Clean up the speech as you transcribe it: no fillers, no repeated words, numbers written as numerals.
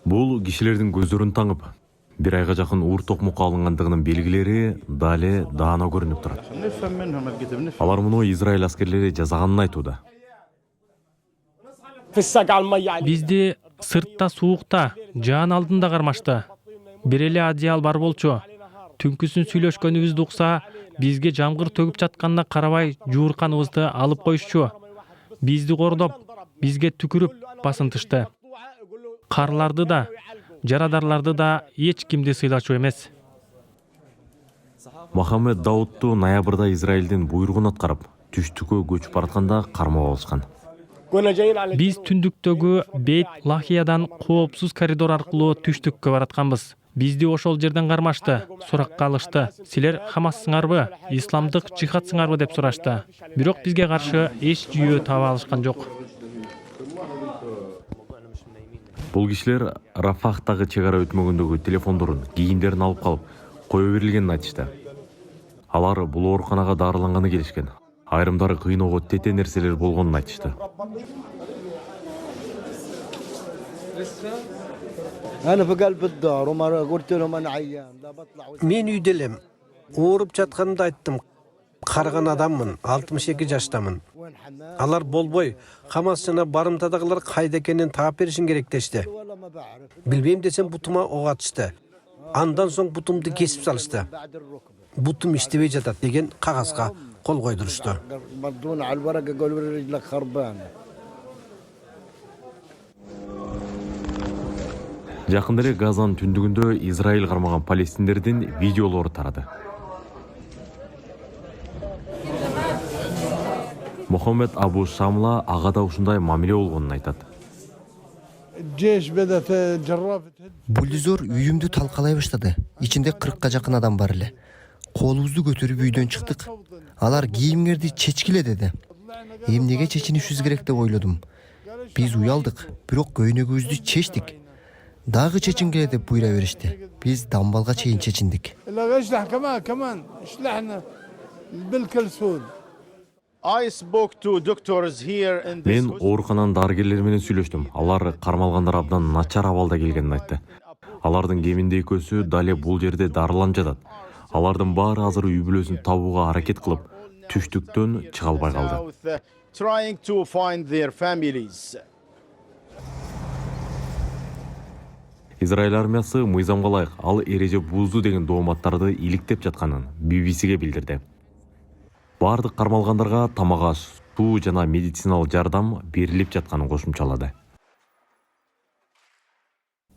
Бул кишилердин көздөрүн таңып, бир айга жакын уур токмокко алынгандыгынын белгилери дале даана көрүнүп турат. Алар муну Израиль аскерлери жасаганын айтууда. Бизди сыртта суукта, жаан алдында кармашты. Бир эле одеял бар болчу. Түнкүсүн сүйлөшкөнүбүздү укса, бизге жамгыр төгүп жатканына карабай жуурканыбызды алып коюшчу. Бизди кордоп, бизге түкүрүп басынтышты. Карларды да, жарадарларды да эч кимди сыйлачу эмес. Мохаммед Даутту ноябрда Израилдин буйругун аткарып, түштүккө көчүп баратканда кармап алышкан. Биз түндүктөгү Бейт Лахиядан коопсуз коридор аркылуу түштүккө баратканбыз. Бизди ошол жерден кармашты, суракка алышты. Силер Хамассыңарбы, исламдык жихадсыңарбы деп сурашты. Бирок бизге каршы эч жүйө таба алышкан жок. Бул кишилер Рафахтагы чек ара өтмөгүндөгү телефондорун, кийимдерин алып калып, кое берилгенин айтышты. Алар бул ооруканага дарыланганы келишкен. Айрымдары кыйноого тете нерселер болгонун айтышты. Мен үйдө элем. Ооруп жатканымда айттым. Карыган адаммын, 62 жаштамын. Алар болбой, Хамас жана барымтадагылар кайда экенин таап беришин керек дешти. Билбейм десем бутума ок атышты. Андан соң бутумду кесип салышты. Бутум иштебей жатат деген кагазга кол койдурушту. Жакында эле Газанын түндүгүндө Израиль кармаган палестиндердин видеолору тарады. Мохаммед Абу Шамла ага да ушундай мамиле болгонун айтат. Бульдозер үйүмдү талкалай баштады. Ичинде 40ка жакын адам бар эле. Колубузду көтөрүп үйдөн чыктык. Алар кийимдерди чечкиле деди. Эмнеге чечинишибиз керек деп ойлодум. Биз уялдык, бирок көйнөгүбүздү чечтик. Дагы чечингиле деп буйра беришти. Биз дамбалга чейин чечиндик. Мен оорукананын дарыгерлери менен сүйлөштүм. Алар кармалгандар абдан начар абалда келгенин айтты. Алардын кеминде экөөсү дале бул жерде дарыланып жатат. Алардын баары азыр үй бүлөсүн табууга аракет кылып, түштүктөн чыга албай калды. Израиль армиясы мыйзамга ылайык ал эреже бузду деген дооматтарды иликтеп жатканын BBC-ге билдирди. Бардык кармалгандарга тамак аш, суу жана медициналык жардам берилип жатканын кошумчалады.